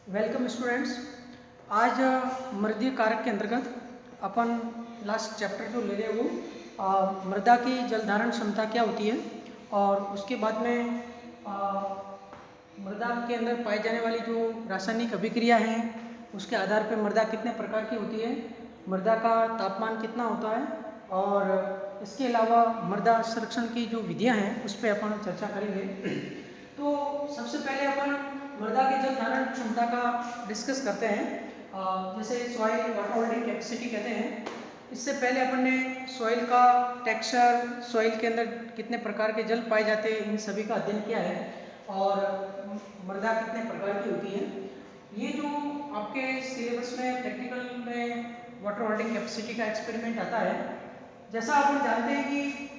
Welcome students. आज मृदीय कारक के अंतर्गत अपन लास्ट चैप्टर जो ले रहे हैं वो मृदा की जल धारण क्षमता क्या होती है और उसके बाद में मृदा के अंदर पाई जाने वाली जो रासायनिक अभिक्रिया हैं उसके आधार पर मृदा कितने प्रकार की होती है, मृदा का तापमान कितना होता है और इसके अलावा मृदा संरक्षण की जो विधियाँ हैं उस पर अपन चर्चा करेंगे। तो सबसे पहले अपन मृदा की जल धारण क्षमता का डिस्कस करते हैं। जैसे सॉइल वाटर होल्डिंग कैपेसिटी कहते हैं। इससे पहले अपन ने सॉइल का टेक्सचर, सॉइल के अंदर कितने प्रकार के जल पाए जाते हैं, इन सभी का अध्ययन किया है और मृदा कितने प्रकार की होती है। ये जो आपके सिलेबस में प्रैक्टिकल में वाटर होल्डिंग कैपेसिटी का एक्सपेरिमेंट आता है, जैसा अपन जानते हैं कि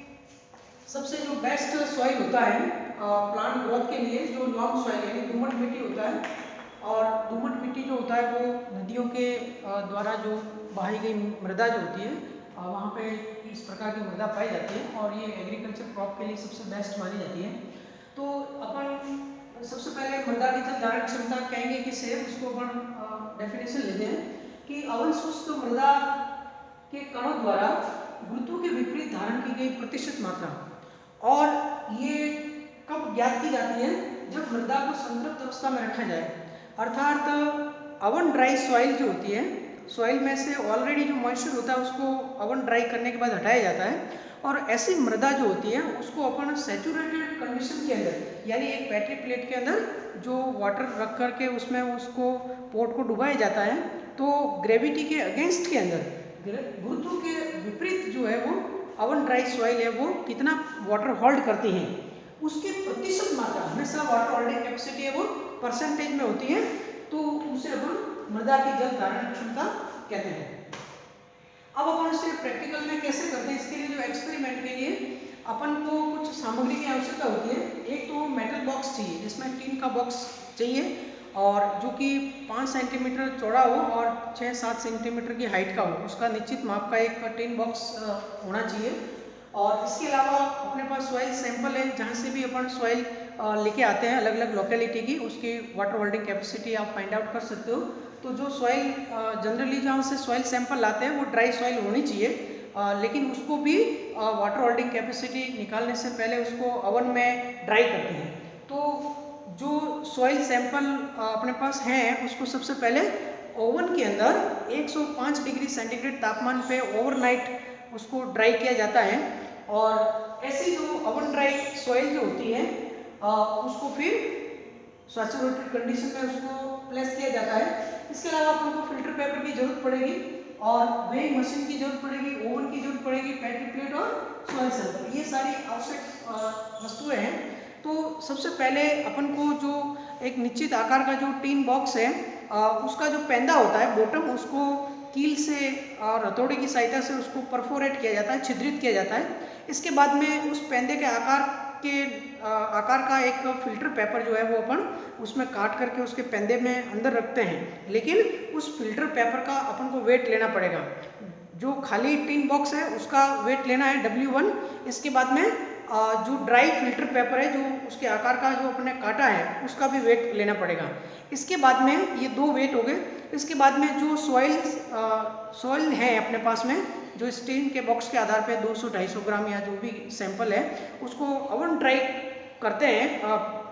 सबसे जो बेस्ट सॉइल होता है प्लांट ग्रोथ के लिए, जो लॉन्ग सॉइल यानी दोमट मिट्टी होता है, और दोमट मिट्टी जो होता है वो नदियों के द्वारा जो बहाई गई मृदा जो होती है वहाँ पे इस प्रकार की मृदा पाई जाती है और ये एग्रीकल्चर क्रॉप के लिए सबसे बेस्ट मानी जाती है। तो अपन सबसे पहले मृदा की जल धारण क्षमता कहेंगे किसे, उसको अपन डेफिनेशन लेते हैं कि अवशुष्क मृदा के कणों द्वारा गुरुत्व के विपरीत धारण की गई प्रतिशत मात्रा, और ये कब ज्ञात की जाती है, जब मृदा को संतृप्त अवस्था में रखा जाए, अर्थात अवन ड्राई सॉइल जो होती है, सॉइल में से ऑलरेडी जो मॉइस्चर होता है उसको अवन ड्राई करने के बाद हटाया जाता है और ऐसी मृदा जो होती है उसको अपन सैचुरेटेड कंडीशन के अंदर यानी एक बैटरी प्लेट के अंदर जो वाटर रख करके उसमें उसको पोर्ट को डुबाया जाता है, तो ग्रेविटी के अगेंस्ट के अंदर, गुरुत्व के विपरीत जो है वो अवन ड्राई सॉइल है वो कितना वाटर होल्ड करती है, उसकी प्रतिशत मात्रा, हमेशा वाटर होल्डिंग कैपेसिटी है वो परसेंटेज में होती है, तो उसे अपन मृदा की जल धारण क्षमता कहते हैं। अब अपन इसे प्रैक्टिकल में कैसे करते हैं, इसके लिए जो एक्सपेरिमेंट के लिए अपन को कुछ सामग्री की आवश्यकता होती है। एक तो मेटल बॉक्स चाहिए जिसमें टीन का बॉक्स चाहिए और जो कि 5 सेंटीमीटर चौड़ा हो और 6-7 सेंटीमीटर की हाइट का हो, उसका निश्चित माप का एक टीन बॉक्स होना चाहिए। और इसके अलावा अपने पास सॉइल सैंपल है, जहाँ से भी अपन सॉइल लेके आते हैं अलग अलग लोकेलिटी की, उसकी वाटर होल्डिंग कैपेसिटी आप फाइंड आउट कर सकते हो। तो जो सॉइल जनरली जहाँ से सॉइल सैंपल लाते हैं वो ड्राई सॉइल होनी चाहिए, लेकिन उसको भी वाटर होल्डिंग कैपेसिटी निकालने से पहले उसको ओवन में ड्राई करते हैं। तो जो सॉइल सैंपल अपने पास हैं उसको सबसे पहले ओवन के अंदर 105 डिग्री सेंटीग्रेड तापमान पे ओवरनाइट उसको ड्राई किया जाता है और ऐसी जो ओवन ड्राई सॉइल जो होती है उसको फिर सैचुरेटेड कंडीशन में उसको प्लेस किया जाता है। इसके अलावा आपको फिल्टर पेपर की जरूरत पड़ेगी और वेइंग मशीन की जरूरत पड़ेगी, ओवन की जरूरत पड़ेगी, बैटरी प्लेट और सॉइल सैंपल, ये सारी आवश्यक वस्तुएं हैं। तो सबसे पहले अपन को जो एक निश्चित आकार का जो टीन बॉक्स है उसका जो पेंदा होता है बॉटम, उसको कील से और हथौड़ी की सहायता से उसको परफोरेट किया जाता है, छिद्रित किया जाता है। इसके बाद में उस पेंदे के आकार का एक फिल्टर पेपर जो है वो अपन उसमें काट करके उसके पेंदे में अंदर रखते हैं, लेकिन उस फिल्टर पेपर का अपन को वेट लेना पड़ेगा। जो खाली टीन बॉक्स है उसका वेट लेना है W1। इसके बाद में जो ड्राई फिल्टर पेपर है जो उसके आकार का जो अपने काटा है उसका भी वेट लेना पड़ेगा। इसके बाद में ये 2 वेट हो गए। इसके बाद में जो सॉइल है अपने पास में, जो स्टीन के बॉक्स के आधार पे 200-250 ग्राम या जो भी सैंपल है उसको ओवन ड्राई करते हैं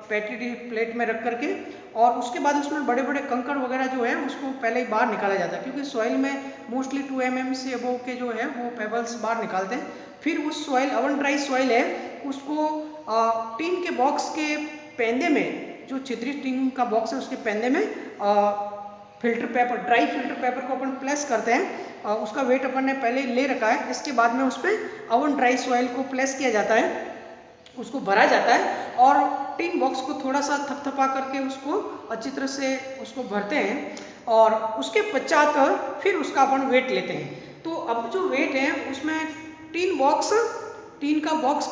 बैटरी प्लेट में रख करके, और उसके बाद उसमें बड़े बड़े कंकड़ वगैरह जो है उसको पहले ही बाहर निकाला जाता है, क्योंकि सॉइल में मोस्टली 2 mm से अबव के जो है वो पेबल्स बाहर निकालते हैं। फिर उस सॉइल, ओवन ड्राई सॉइल है, उसको टीन के बॉक्स के पेंदे में, जो छिद्रित टीन का बॉक्स है उसके पेंदे में filter paper, dry filter paper को अपन प्लेस करते हैं। उसका वेट अपन ने पहले ले रखा है। इसके बाद में उस पर ओवन ड्राई सॉइल को प्लेस किया जाता है, उसको भरा जाता है और टीन बॉक्स को थोड़ा सा थपथपा करके उसको अच्छी तरह से उसको भरते हैं और उसके पश्चात फिर उसका अपन वेट लेते हैं। तो अब जो वेट है उसमें टीन का बॉक्स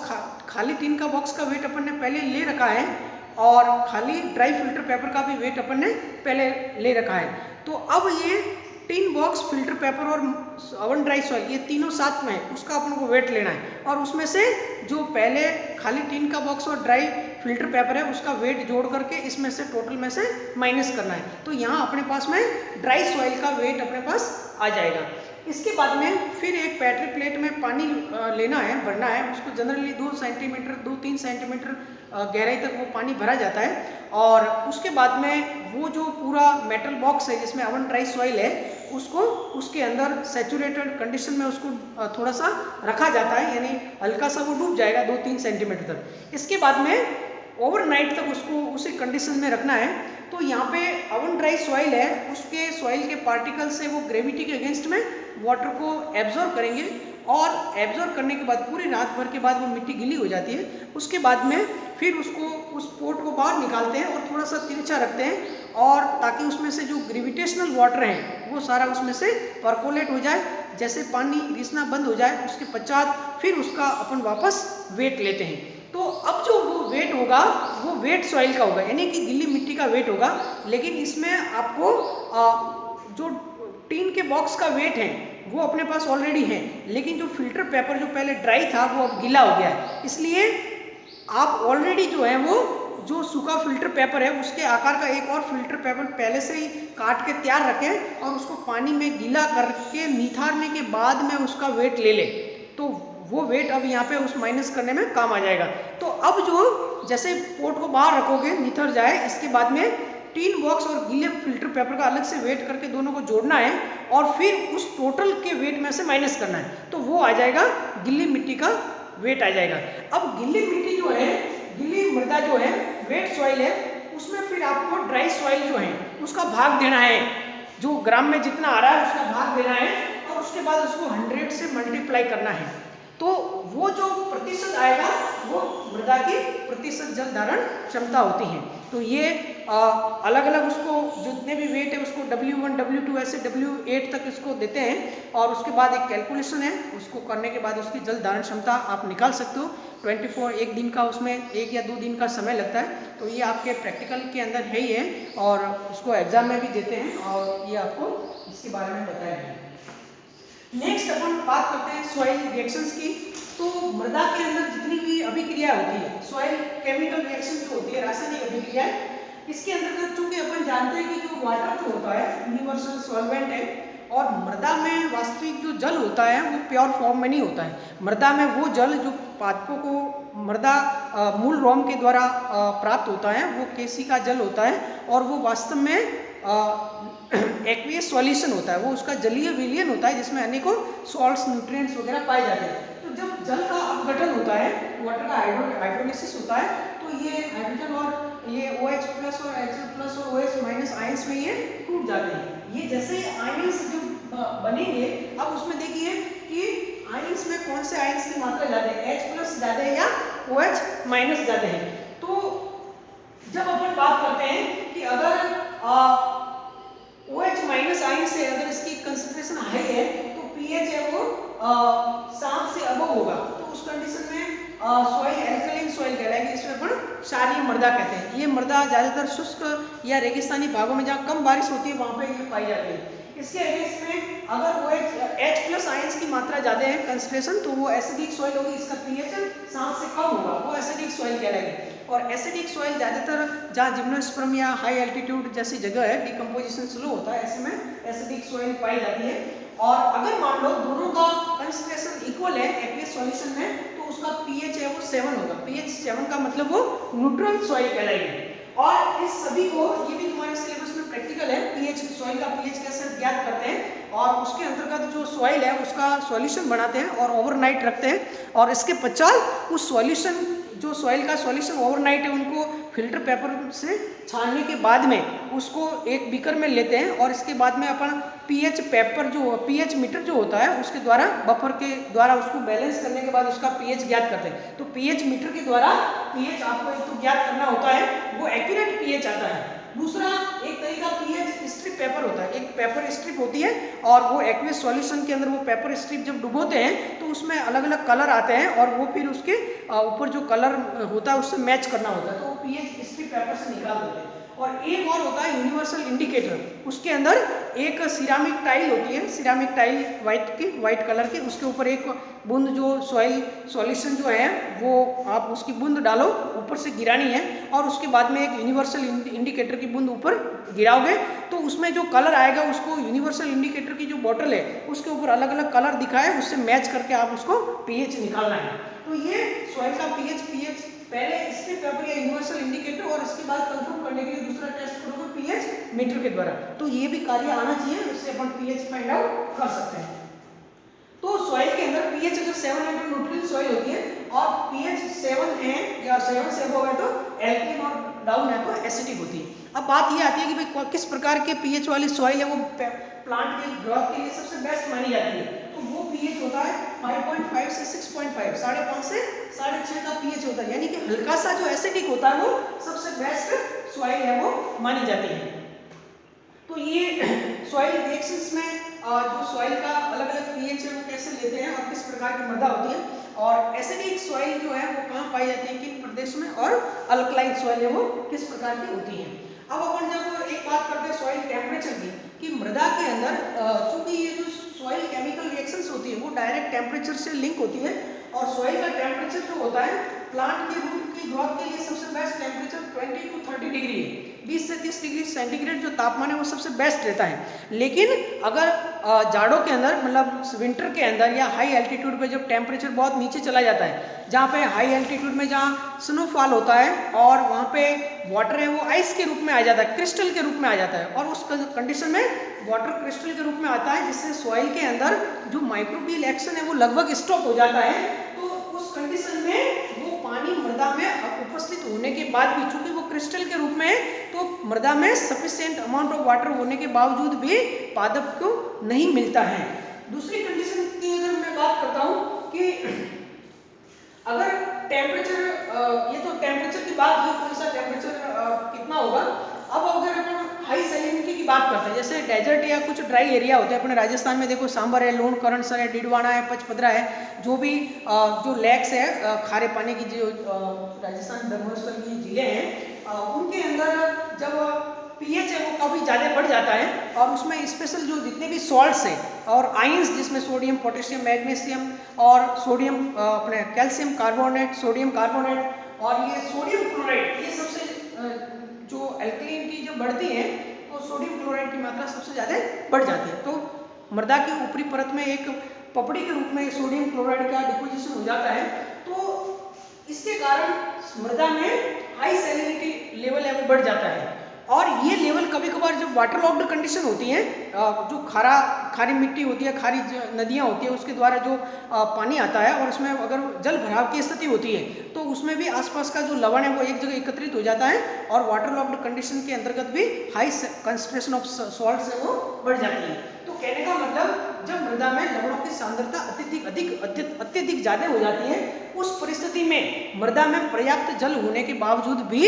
खाली टीन का बॉक्स का वेट अपन ने पहले ले रखा है और खाली ड्राई फिल्टर पेपर का भी वेट अपन ने पहले ले रखा है। तो अब ये टीन बॉक्स, फिल्टर पेपर और ओवन ड्राई सॉइल, ये तीनों साथ में है, उसका अपन को वेट लेना है और उसमें से जो पहले खाली टीन का बॉक्स और ड्राई फिल्टर पेपर है उसका वेट जोड़ करके इसमें से टोटल में से माइनस करना है। तो यहाँ अपने पास में ड्राई सॉइल का वेट अपने पास आ जाएगा। इसके बाद में फिर एक बैटरी प्लेट में पानी लेना है, भरना है। उसको जनरली 2 सेंटीमीटर 2-3 सेंटीमीटर गहराई तक वो पानी भरा जाता है। और उसके बाद में वो जो पूरा मेटल बॉक्स है जिसमें अवन ड्राई सॉइल है उसको उसके अंदर सैचुरेटेड कंडीशन में उसको थोड़ा सा रखा जाता है, यानी हल्का सा वो डूब जाएगा 2-3 सेंटीमीटर तक। इसके बाद में ओवरनाइट तक उसको उसी कंडीशन में रखना है। तो यहाँ पे अवन ड्राई सॉइल है, उसके सॉइल के पार्टिकल से वो ग्रेविटी के अगेंस्ट में वाटर को एब्जॉर्ब करेंगे और एब्जॉर्ब करने के बाद पूरी रात भर के बाद वो मिट्टी गीली हो जाती है। उसके बाद में फिर उसको उस पोट को बाहर निकालते हैं और थोड़ा सा तिरछा रखते हैं और ताकि उसमें से जो ग्रेविटेशनल वाटर है वो सारा उसमें से परकोलेट हो जाए। जैसे पानी रिसना बंद हो जाए उसके पश्चात फिर उसका अपन वापस वेट लेते हैं। तो अब जो वो वेट होगा वो वेट सॉइल का होगा, यानी कि गीली मिट्टी का वेट होगा। लेकिन इसमें आपको जो टीन के बॉक्स का वेट है वो अपने पास ऑलरेडी है, लेकिन जो फिल्टर पेपर जो पहले ड्राई था वो अब गीला हो गया है। इसलिए आप ऑलरेडी जो है वो जो सूखा फिल्टर पेपर है उसके आकार का एक और फिल्टर पेपर पहले से ही काट के तैयार रखें और उसको पानी में गीला करके निथारने के बाद में उसका वेट ले लें। तो वो वेट अब यहाँ पे उस माइनस करने में काम आ जाएगा। तो अब जो जैसे पोट को बाहर रखोगे निथर जाए, इसके बाद में टीन बॉक्स और गीले फिल्टर पेपर का अलग से वेट करके दोनों को जोड़ना है और फिर उस टोटल के वेट में से माइनस करना है। तो वो आ जाएगा गिल्ली मिट्टी का वेट आ जाएगा। अब गिल्ली मिट्टी जो है, गिल्ली मृदा जो है, वेट सॉइल है, उसमें फिर आपको ड्राई सॉइल जो है उसका भाग देना है। जो ग्राम में जितना आ रहा है उसका भाग देना है और उसके बाद उसको 100 से मल्टीप्लाई करना है। तो वो जो प्रतिशत आएगा वो मृदा की प्रतिशत जल धारण क्षमता होती है। तो ये अलग अलग उसको जितने भी वेट है उसको W1 W2 ऐसे W8 तक इसको देते हैं और उसके बाद एक कैलकुलेशन है, उसको करने के बाद उसकी जल धारण क्षमता आप निकाल सकते हो। 24 एक दिन का उसमें 1 या 2 दिन का समय लगता है। तो ये आपके प्रैक्टिकल के अंदर है ही है और उसको एग्जाम में भी देते हैं और ये आपको इसके बारे में बताया गया है। नेक्स्ट अपन बात करते हैं सॉइल रिएक्शंस की। तो मृदा के अंदर जितनी भी अभिक्रिया होती है, सॉइल केमिकल रिएक्शन जो होती है, रासायनिक अभिक्रिया, इसके अंतर्गत चूंकि अपन जानते हैं कि जो वाटर जो होता है यूनिवर्सल सॉल्वेंट है और मृदा में वास्तविक जो जल होता है वो प्योर फॉर्म में नहीं होता है। मृदा में वो जल जो पादपों को मृदा मूल रॉम के द्वारा प्राप्त होता है वो केसी का जल होता है और वो वास्तव में एक्वियस सॉल्यूशन होता है, वो उसका जलीय विलयन होता है जिसमें अनेकों सॉल्ट्स न्यूट्रिएंट्स वगैरह पाए जाते हैं। तो जब जल का अपघटन होता है, वाटर का हाइड्रोलिसिस होता है, तो ये हाइड्रोजन और ये OH प्लस और Hf प्लस और OH माइनस आयंस में ये टूट जाते हैं। ये जैसे आयंस जो बनेंगे, अब उसमें देखिए कि आयंस में कौन से आयंस की मात्रा ज़्यादा है, H प्लस ज़्यादा है या OH माइनस ज़्यादा है। तो जब अपन बात करते हैं कि अगर OH माइनस आयन से अगर इसकी कंसंट्रेशन हाई है तो pH है वो 7 से अबव होगा। तो उस कंडीशन में सॉइल एल्कलाइन सॉइल कहलाएगी, इसमें अपन क्षारीय मृदा कहते हैं। ये मृदा ज़्यादातर शुष्क या रेगिस्तानी भागों में जहाँ कम बारिश होती है वहाँ पे ये पाई जाती है। इसके अगेंस्ट में अगर H प्लस आयंस की मात्रा ज़्यादा है कंसंट्रेशन, तो वो एसिडिक सॉइल होगी, इसका pH 7 से कम होगा, वो एसिडिक सॉइल कहलाएगी। और एसिडिक सॉइल ज़्यादातर जहाँ जिम्नोस्पर्म या हाई एल्टीट्यूड जैसी जगह है, डिकम्पोजिशन स्लो होता है, ऐसे में एसिडिक सॉइल पाई जाती है। और अगर मान लो दोनों का कंसंट्रेशन इक्वल है एक्वियस सॉल्यूशन में, तो उसका pH है वो 7 होगा। pH 7 का मतलब वो न्यूट्रल सॉइल कहलाएगी। और इस सभी को, ये भी तुम्हारे सिलेबस में प्रैक्टिकल है, pH सॉइल का pH कैसे ज्ञात करते हैं और उसके अंतर्गत जो सॉइल है उसका सॉल्यूशन बनाते हैं और ओवरनाइट रखते हैं और इसके पश्चात उस सॉल्यूशन जो सॉइल का सॉल्यूशन ओवरनाइट है उनको फिल्टर पेपर से छानने के बाद में उसको एक बीकर में लेते हैं और इसके बाद में अपन pH पेपर जो pH मीटर जो होता है उसके द्वारा बफर के द्वारा उसको बैलेंस करने के बाद उसका pH ज्ञात करते हैं। तो pH मीटर के द्वारा pH आपको एक तो ज्ञात करना होता है, वो एक्यूरेट pH आता है। दूसरा एक तरीका pH स्ट्रिप पेपर होता है, एक पेपर स्ट्रिप होती है और वो एक्वियस सॉल्यूशन के अंदर वो पेपर स्ट्रिप जब डुबोते हैं तो उसमें अलग अलग कलर आते हैं और वो फिर उसके ऊपर जो कलर होता है उससे मैच करना होता है, तो वो pH स्ट्रिप पेपर से निकाल देते हैं। और एक और होता है यूनिवर्सल इंडिकेटर। उसके अंदर एक सिरामिक टाइल होती है, सिरामिक टाइल वाइट कलर की, उसके ऊपर एक बूंद जो सॉइल सॉल्यूशन जो है वो आप उसकी बूंद डालो, ऊपर से गिरानी है और उसके बाद में एक यूनिवर्सल इंडिकेटर की बूंद ऊपर गिराओगे तो उसमें जो कलर आएगा उसको यूनिवर्सल इंडिकेटर की जो बॉटल है उसके ऊपर अलग अलग कलर दिखा है, उससे मैच करके आप उसको पीएच निकालना है। तो ये सॉइल का पीएच पहले इसके पेपर या यूनिवर्सल इंडिकेटर और इसके बाद कंफर्म करने के लिए दूसरा टेस्ट करोगे पीएच मीटर के द्वारा। तो ये भी कार्य आना चाहिए, उससे अपन पीएच फाइंड आउट कर सकते हैं। तो सॉइल के अंदर पीएच अगर 700 न्यूट्रल सॉइल होती है और पीएच 7 है या 7 से अबव है तो एल्कलाइन और डाउन है तो एसिडिक होती है। अब बात ये आती है कि भाई किस प्रकार के पीएच वाली सॉइल है वो प्लांट के ग्रोथ के लिए सबसे बेस्ट मानी जाती है। तो वो पीएच होता है 5.5 से 6.5, 5.5 से 6.5 का पीएच होता है, यानी कि हल्का सा जो एसिडिक होता है वो सबसे बेस्ट सॉइल है वो मानी जाती है। तो ये सॉइल रिएक्शंस में जो सॉइल का अलग अलग पीएच है वो कैसे लेते हैं और किस प्रकार की मृदा होती है और एसिडिक सॉइल जो है वो कहाँ पाई जाती है, किन प्रदेश में, और अल्कलाइन सॉइल है वो किस प्रकार की होती है। अब अपन जब एक बात करते हैं सॉइल टेम्परेचर की, कि मृदा के अंदर चूंकि ये जो सॉइल केमिकल रिएक्शंस होती है वो डायरेक्ट टेम्परेचर से लिंक होती है और सॉइल का टेम्परेचर जो होता है प्लांट के रूट की ग्रोथ के लिए सबसे बेस्ट टेम्परेचर 20 to 30 डिग्री है। 20 से 30 डिग्री सेंटीग्रेड जो तापमान है वो सबसे बेस्ट रहता है। लेकिन अगर जाड़ों के अंदर मतलब विंटर के अंदर या हाई एल्टीट्यूड पे जब टेम्परेचर बहुत नीचे चला जाता है, जहाँ पे हाई एल्टीट्यूड में जहाँ स्नोफॉल होता है और वहाँ पे वाटर है वो आइस के रूप में आ जाता है, क्रिस्टल के रूप में आ जाता है और उस कंडीशन में वाटर क्रिस्टल के रूप में आता है जिससे सॉइल के अंदर जो माइक्रोबियल एक्शन है वो लगभग स्टॉप हो जाता है। तो उस कंडीशन में वो पानी मृदा में उपस्थित होने के बाद भी, चूंकि वो क्रिस्टल के रूप में है तो मृदा में सफिशिएंट अमाउंट ऑफ वाटर होने के बावजूद भी पादप को नहीं मिलता है। दूसरी कंडीशन की अगर मैं बात करता हूँ कि अगर टेम्परेचर, ये तो टेम्परेचर की बात हुई, कौन सा टेम्परेचर कितना होगा। अब अगर अपन हाई सैलिनिटी की बात करते हैं, जैसे डेजर्ट या कुछ ड्राई एरिया होते हैं अपने राजस्थान में, देखो सांबर है, लूण करणसर है, डिडवाना है, पचपदरा है, जो भी जो लेक्स है खारे पानी की जो राजस्थान धर्मस्थल की जिले हैं उनके अंदर जब पीएच है वो काफ़ी ज़्यादा बढ़ जाता है और उसमें स्पेशल जो जितने भी सॉल्ट्स हैं और आइंस जिसमें सोडियम, पोटेशियम, मैग्नीशियम और सोडियम अपने कैल्शियम कार्बोनेट, सोडियम कार्बोनेट और ये सोडियम क्लोराइड, ये सबसे जो एल्कलिनिटी जो बढ़ती है तो सोडियम क्लोराइड की मात्रा सबसे ज़्यादा बढ़ जाती है। तो मृदा की ऊपरी परत में एक पपड़ी के रूप में सोडियम क्लोराइड का डिपोजिशन हो जाता है। तो इसके कारण मृदा में हाई सैलिनिटी लेवल है वो बढ़ जाता है और ये लेवल कभी कभार जब वाटर लॉक्ड कंडीशन होती है, जो खारी मिट्टी होती है, खारी नदियाँ होती है, उसके द्वारा जो पानी आता है और उसमें अगर जल भराव की स्थिति होती है तो उसमें भी आसपास का जो लवण है वो एक जगह एकत्रित हो जाता है और वाटर लॉक्ड कंडीशन के अंतर्गत भी हाई कंसंट्रेशन ऑफ सॉल्ट्स है वो बढ़ जाती है। तो कहने का मतलब जब मृदा में लवणों की सांद्रता अत्यधिक ज़्यादा हो जाती है, उस परिस्थिति में मृदा में पर्याप्त जल होने के बावजूद भी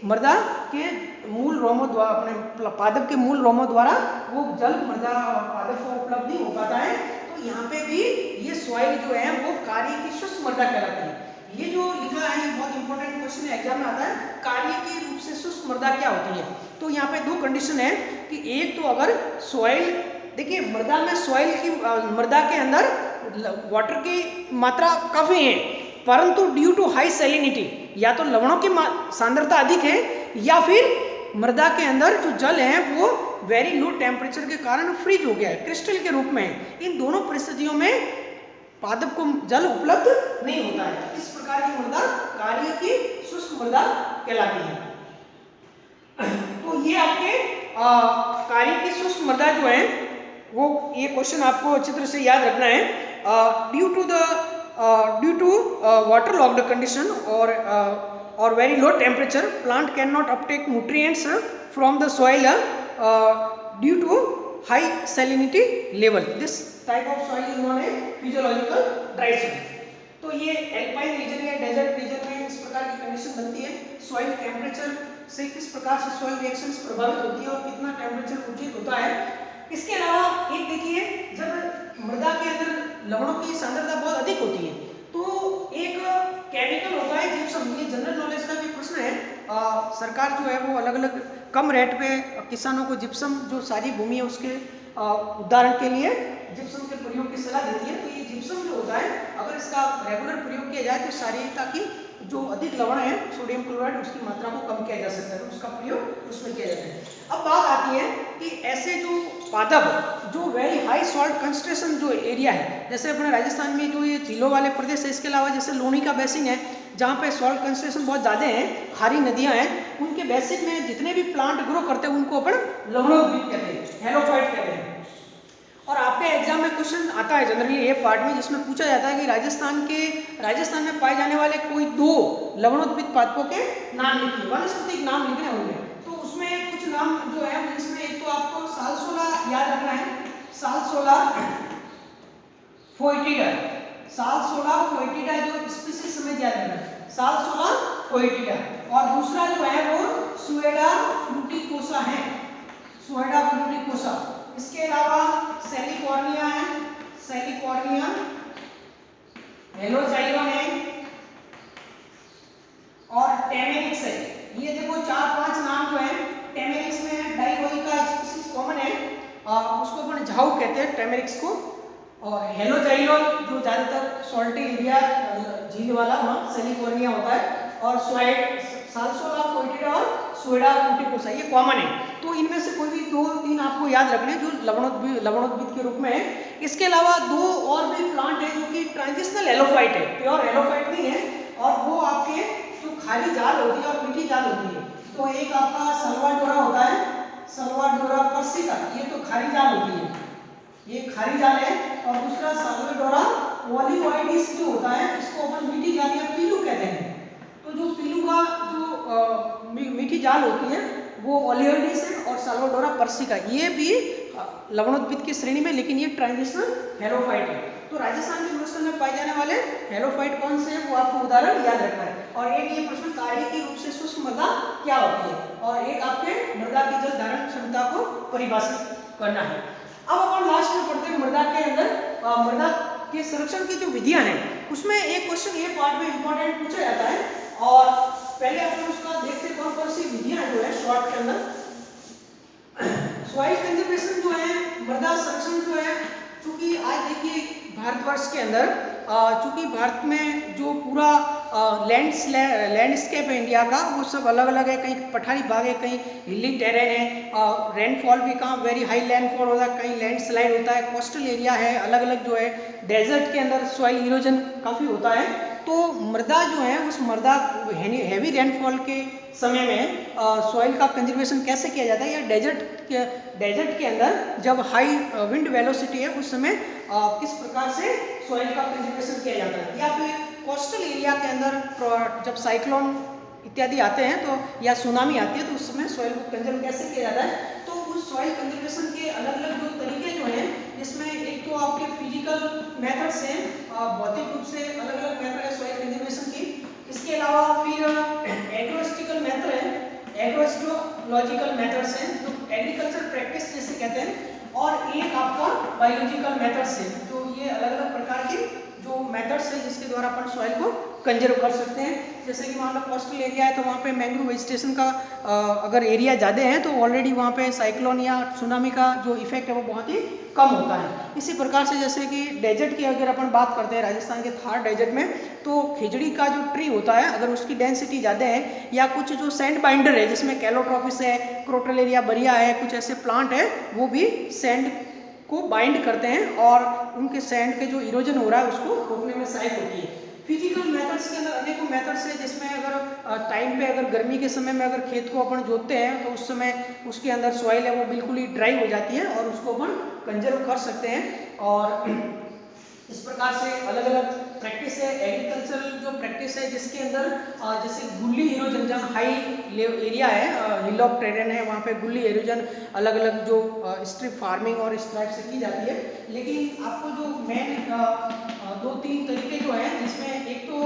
मृदा के मूल रोमों द्वारा, अपने पादप के मूल रोमों द्वारा वो जल मृदा पादप को उपलब्ध नहीं हो पाता है। तो यहाँ पे भी ये सॉइल जो है वो कार्य की शुष्क मृदा कहलाती है। ये जो लिखा है बहुत इंपॉर्टेंट क्वेश्चन एग्जाम में आता है, कार्य के रूप से शुष्क मृदा क्या होती है। तो यहाँ पे दो कंडीशन है कि एक तो अगर सॉइल, देखिए मृदा में सॉइल की मृदा के अंदर वाटर की मात्रा काफ़ी है परंतु ड्यू टू हाई सैलिनिटी, या तो लवणों की सांद्रता अधिक है या फिर मृदा के अंदर जो जल है वो वेरी लो टेम्परेचर के कारण फ्रीज हो गया है, क्रिस्टल के रूप में है। इन दोनों परिस्थितियों में पादप को जल उपलब्ध नहीं होता है। इस प्रकार की मृदा कार्य की शुष्क मृदा कहलाती है। तो ये आपके कार्य की शुष्क मृदा जो है वो, ये क्वेश्चन आपको अच्छी तरह से याद रखना है। Due to water locked condition और very low temperature, plant cannot uptake nutrients from the soil due to high salinity level. This type of soil is known as physiological dry soil. तो ये एल्पाइन रीजन या desert region में इस प्रकार की condition बनती है। सॉइल टेम्परेचर से किस प्रकार से सॉइल रिएक्शंस प्रभावित होती है और कितना टेम्परेचर उचित होता है। इसके अलावा एक देखिए, जब मृदा के अंदर लवणों की सांद्रता बहुत अधिक होती है तो एक केमिकल होता है जिप्सम, ये जनरल नॉलेज का भी प्रश्न है। सरकार जो है वो अलग अलग कम रेट पे किसानों को जिप्सम जो सारी भूमि है उसके उदाहरण के लिए जिप्सम के प्रयोग की सलाह देती है। तो ये जिप्सम जो होता है अगर इसका रेगुलर प्रयोग किया जाए तो शारीरिकता की जो अधिक लवण है सोडियम क्लोराइड उसकी मात्रा को कम किया जा सकता है, तो उसका प्रयोग उसमें किया जाता है। अब बात आती है कि ऐसे जो पादप जो वेरी हाई सॉल्ट कंसंट्रेशन जो एरिया है, जैसे अपने राजस्थान में जो ये झीलों वाले प्रदेश है, इसके अलावा जैसे लोनी का बेसिन है जहाँ पे सॉल्ट कंसंट्रेशन बहुत ज़्यादा है, खारी नदियाँ हैं, उनके बेसिन में जितने भी प्लांट ग्रो करते हैं उनको अपन लवणोद्भिद कहते हैं, हेलोफाइट कहते हैं। और आपके एग्जाम में क्वेश्चन आता है जनरली ये पार्ट में जिसमें पूछा जाता है कि राजस्थान में पाए जाने वाले कोई 2 लवणोद्भिद पादपों के नाम लिखिए, वनस्पतिक नाम लिखने होंगे। तो उसमें कुछ नाम जो है जिसमें एक तो आपको सालसोला याद रखना है, सालसोला फोएटिडा, सालसोला फोएटिडा जो स्पीशीज समझ याद रखना है, सालसोला फोएटिडा। और दूसरा जो है वो सुएडा फ्रूटिकोसा है, सुएडा फ्रूटिकोसा। इसके अलावा सेलिकॉर्निया है, सेलिकॉर्निया, हेलोजाइलम है और टेमेरिक्स है। ये देखो 4-5 नाम जो है, टेमेरिक्स में डाइकोइका स्पीशीज कॉमन है, उसको अपन झाऊ कहते हैं टेमेरिक्स को। और हेलोजाइलम जो ज्यादातर सॉल्टी एरिया झील वाला वहाँ सेलिकॉर्निया होता है, और सालसोला फोएटिडा और सुएडा फ्रूटिकोसा ये कॉमन है। तो इनमें से कोई भी 2-3 आपको याद रखने जो लवणोद्भिद के रूप में है। इसके अलावा 2 और भी प्लांट है जो कि ट्रांजिशनल हेलोफाइट है, प्योर हेलोफाइट नहीं है, और वो आपके जो खाली जाल होती है और मीठी जाल होती है। तो एक आपका सल्वाडोरा होता है, सल्वाडोरा पर्सिका, ये तो खारी जाल होती है, ये खारी जाल है। और दूसरा सल्वाडोरा ओलिवोइडिस जो होता है इसको अपन मीठी जाल या पीलू कहते हैं। तो जो पीलू का जो मीठी जाल होती है वो ओलिवोइडिस है, और सल्वाडोरा पर्सिका ये भी लवणोद्भिद की श्रेणी में, लेकिन ये ट्रांजिशनल हेलोफाइट है। तो राजस्थान के मरुस्थल में पाए जाने वाले हेलोफाइट कौन से हैं वो आपको उदाहरण याद रखना है। और एक ये प्रश्न कार्यिकी रूप से शुष्क मृदा क्या होती है, और एक आपके मृदा की जल धारण क्षमता को परिभाषित करना है। अब अपन लास्ट में पढ़ते हैं मृदा के अंदर मृदा के संरक्षण की जो विधियां हैं, उसमें एक क्वेश्चन ये पार्ट में इंपॉर्टेंट पूछा जाता है, और पहले अपन उसका देखते हैं कौन कौन सी विधियां जो है शॉर्ट के अंदर। सॉइल कंजर्वेशन जो है, मृदा संरक्षण जो है, चूंकि आज देखिए भारतवर्ष के अंदर चूंकि भारत में जो पूरा लैंडस्केप है इंडिया का वो सब अलग अलग है, कहीं पठारी भाग है, कहीं हिली टेरेन है, रेनफॉल भी कहाँ वेरी हाई लैंडफॉल होता है, कहीं लैंडस्लाइड होता है, कोस्टल एरिया है, अलग अलग जो है डेजर्ट के अंदर सॉइल इरोजन काफ़ी होता है। तो मृदा जो है उस मृदा हैवी रेनफॉल के समय में सॉइल का कंजर्वेशन कैसे किया जाता है, या डेजर्ट के अंदर जब हाई विंड वेलोसिटी है उस समय किस प्रकार से सॉइल का कंजर्वेशन किया जाता है, या फिर कोस्टल एरिया के अंदर जब साइक्लोन इत्यादि आते हैं तो या सुनामी आती है तो उस समय सॉइल को कंजर्व कैसे किया जाता है। तो उस सॉइल कंजर्वेशन के अलग अलग जो तरीके जो हैं, जिसमें एक तो आपके फिजिकल मेथड्स हैं, भौतिक रूप से अलग अलग मेथड है सॉइल कंजर्वेशन की। इसके अलावा फिर एग्रोस्टिकल मेथड है, एग्रोस्ट्रोलॉजिकल मेथड्स हैं जो एग्रीकल्चर प्रैक्टिस जैसे कहते हैं, और एक आपका बायोलॉजिकल मेथड्स है, जो ये अलग अलग प्रकार के जो मेथड्स है जिसके द्वारा अपन सॉइल को कंजर्व कर सकते हैं। जैसे कि मान लो कोस्टल एरिया है तो वहाँ पे मैंग्रोव वेजिटेशन का अगर एरिया ज़्यादा है तो ऑलरेडी वहाँ पे साइक्लोन या सुनामी का जो इफेक्ट है वो बहुत ही कम होता है। इसी प्रकार से जैसे कि डेजर्ट की अगर अपन बात करते हैं, राजस्थान के थार डेजर्ट में तो खिजड़ी का जो ट्री होता है अगर उसकी डेंसिटी ज़्यादा है, या कुछ जो सैंड बाइंडर है जिसमें कैलोट्रोपिस है, क्रोटलेरिया बरिया है, कुछ ऐसे प्लांट है वो भी सैंड को बाइंड करते हैं और उनके सैंड के जो इरोजन हो रहा है उसको रोकने में सहायक होती है। फिजिकल मेथड्स के अंदर अनेकों मेथड्स है, जिसमें अगर टाइम पे अगर गर्मी के समय में अगर खेत को अपन जोतते हैं तो उस समय उसके अंदर सॉइल है वो बिल्कुल ही ड्राई हो जाती है और उसको अपन कंजर्व कर सकते हैं। और इस प्रकार से अलग अलग प्रैक्टिस है, एग्रीकल्चरल जो प्रैक्टिस है जिसके अंदर जैसे गुल्ली इरोजन, जहाँ हाई एरिया है, हिलॉक टेरेन है, वहाँ पे गुल्ली इरोजन अलग अलग जो स्ट्रिप फार्मिंग और इस टाइप से की जाती है। लेकिन आपको जो मेन 2-3 तरीके जो हैं जिसमें एक तो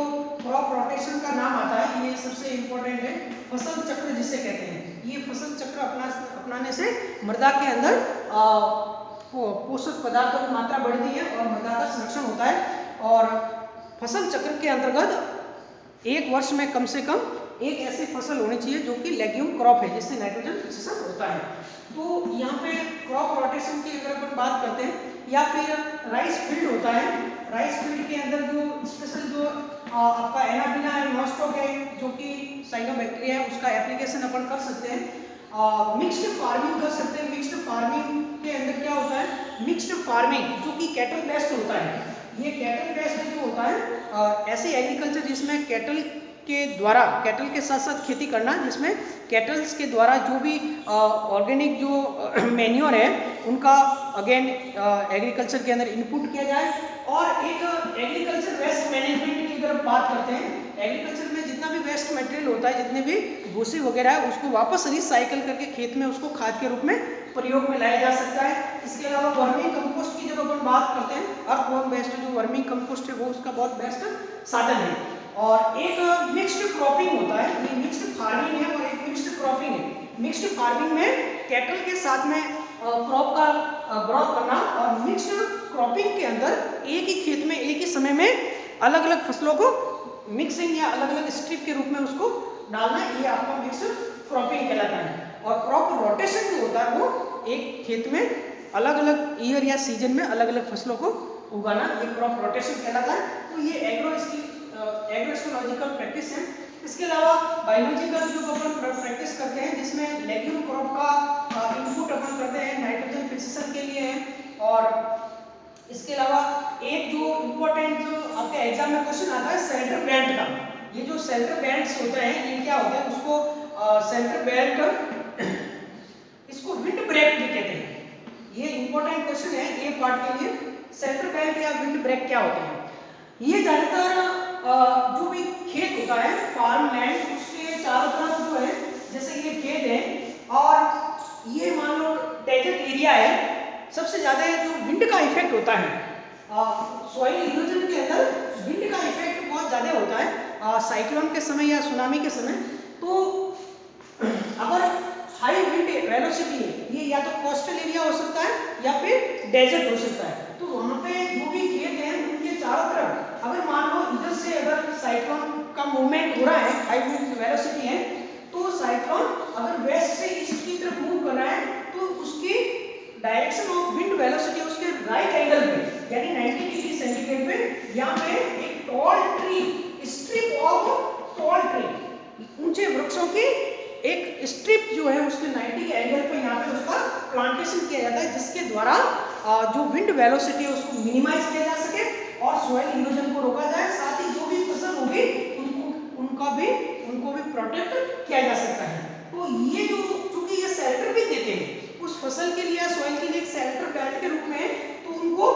क्रॉप रोटेशन का नाम आता है, ये सबसे इम्पोर्टेंट है, फसल चक्र जिसे कहते हैं। ये फसल चक्र अपनाने से मृदा के अंदर पोषक पदार्थों की मात्रा बढ़ती है और मृदा का संरक्षण होता है। और फसल चक्र के अंतर्गत एक वर्ष में कम से कम एक ऐसी फसल होनी चाहिए जो कि लेग्यूम क्रॉप है जिससे नाइट्रोजन फिक्सेशन होता है। तो यहाँ पे क्रॉप रोटेशन की अगर अपन बात करते हैं या फिर राइस फील्ड होता है, राइस फील्ड के अंदर जो स्पेशल जो आपका एनाबिना है, नॉस्टॉक है जो कि साइनोबैक्टीरिया है, उसका एप्लीकेशन अपन कर सकते हैं। मिक्स्ड फार्मिंग कर सकते हैं। मिक्स्ड फार्मिंग के अंदर क्या होता है, मिक्स्ड फार्मिंग जो कि कैटल बेस्ड होता है, ये कैटल बेस्ड जो होता है ऐसे एग्रीकल्चर जिसमें कैटल के द्वारा, कैटल के साथ साथ खेती करना, जिसमें कैटल्स के द्वारा जो भी ऑर्गेनिक जो मैन्योर है उनका अगेन एग्रीकल्चर के अंदर इनपुट किया जाए। और एक एग्रीकल्चर वेस्ट मैनेजमेंट की अगर बात करते हैं, एग्रीकल्चर में जितना भी वेस्ट मटेरियल होता है, जितने भी भूसी वगैरह है, उसको वापस रिसाइकल करके खेत में उसको खाद के रूप में प्रयोग में लाया जा सकता है। इसके अलावा वर्मिंग कंपोस्ट की जब अपन बात करते हैं, अर्थवर्म बेस्ड जो वर्मिंग कंपोस्ट है वो उसका बहुत बेस्ट साधन है। और एक मिक्स्ड क्रॉपिंग होता है, ये मिक्स्ड फार्मिंग है और एक मिक्स्ड क्रॉपिंग है। मिक्स्ड फार्मिंग में कैटल के साथ में क्रॉप का ग्रोथ करना, और मिक्स्ड क्रॉपिंग के अंदर एक ही खेत में एक ही समय में अलग अलग फसलों को मिक्सिंग या अलग अलग स्ट्रिप के रूप में उसको डालना, ये आपका मिक्स्ड क्रॉपिंग कहलाता है। और क्रॉप रोटेशन जो होता है वो एक खेत में अलग अलग ईयर या सीजन में अलग अलग फसलों को उगाना, ये क्रॉप रोटेशन कहलाता है। तो ये एग्रोइकोलॉजिकल प्रैक्टिस है। इसके अलावा बायोलॉजिकल जो अपन प्रैक्टिस करते हैं जिसमें लेग्यूम क्रॉप का इनपुट अपन करते हैं नाइट्रोजन फिक्सेशन के लिए है। और इसके अलावा एक जो इम्पोर्टेंट जो आपके एग्जाम में क्वेश्चन आता है सेंटर बेल्ट का, ये जो सेंटर बेल्ट्स होते हैं ये क्या होता है, उसको सेंटर बेल्ट इसको विंड ब्रेक भी कहते हैं। ये इंपॉर्टेंट क्वेश्चन है ये पार्ट के लिए, सेंटर बेल्ट या विंड ब्रेक क्या होते हैं। ये ज्यादातर जो भी खेत होता है फार्म लैंड, उसके चारों तरफ जो है, जैसे ये खेत है और ये मान लो डेजर्ट एरिया है, सबसे ज्यादा जो विंड का इफेक्ट होता है, सॉइल इरोजन के अंदर विंड का इफेक्ट बहुत ज्यादा होता है साइक्लोन के समय या सुनामी के समय। तो अगर हाई विंड वेलोसिटी है, ये या तो कोस्टल एरिया हो सकता है या फिर डेजर्ट हो सकता है, तो वहां पे जो भी खेत है उनके चारों तरफ अगर मान लो इधर से अगर साइक्लोन का मूवमेंट हो रहा है, हाई विंड वेलोसिटी है, तो साइक्लोन अगर वेस्ट से ईस्ट की तरफ मूव कर रहा है तो उसकी डायरेक्शन ऑफ विंड वेलोसिटी उसके राइट एंगल पे यानी 90 डिग्री सेंटीग्रेड पे यहाँ पे एक tall tree, strip of tall tree, ऊंचे वृक्षों की एक स्ट्रिप जो है उसके 90 एंगल पे यहाँ पे उसका प्लांटेशन किया जाता है, जिसके द्वारा जो विंड वेलोसिटी है उसको मिनिमाइज किया जा सके और सॉइल इरोजन को रोका जाए, साथ ही जो भी फसल होगी उनको भी प्रोटेक्ट किया जा सकता है। तो ये जो चूंकि ये शेल्टर भी देते हैं उस फसल के लिए, सॉइल के लिए एक शेल्टर बेल्ट के रूप में, तो उनको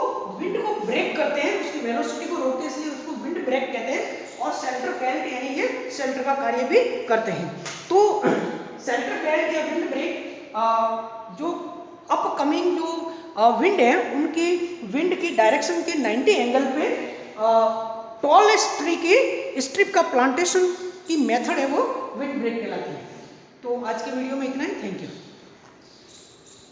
विंड को ब्रेक करते हैं, उसकी वेलोसिटी को रोकते हैं, इसलिए उसको विंड ब्रेक कहते हैं। और शेल्टर बेल्ट यानी ये शेल्टर का कार्य भी करते हैं। तो शेल्टर बेल्ट या विंड ब्रेक जो अपकमिंग जो विंड है उनकी विंड की डायरेक्शन के 90 एंगल पे टॉलेस्ट ट्री की स्ट्रिप का प्लांटेशन की मेथड है वो विंड ब्रेक कहलाती है। तो आज के वीडियो में इतना ही, थैंक यू।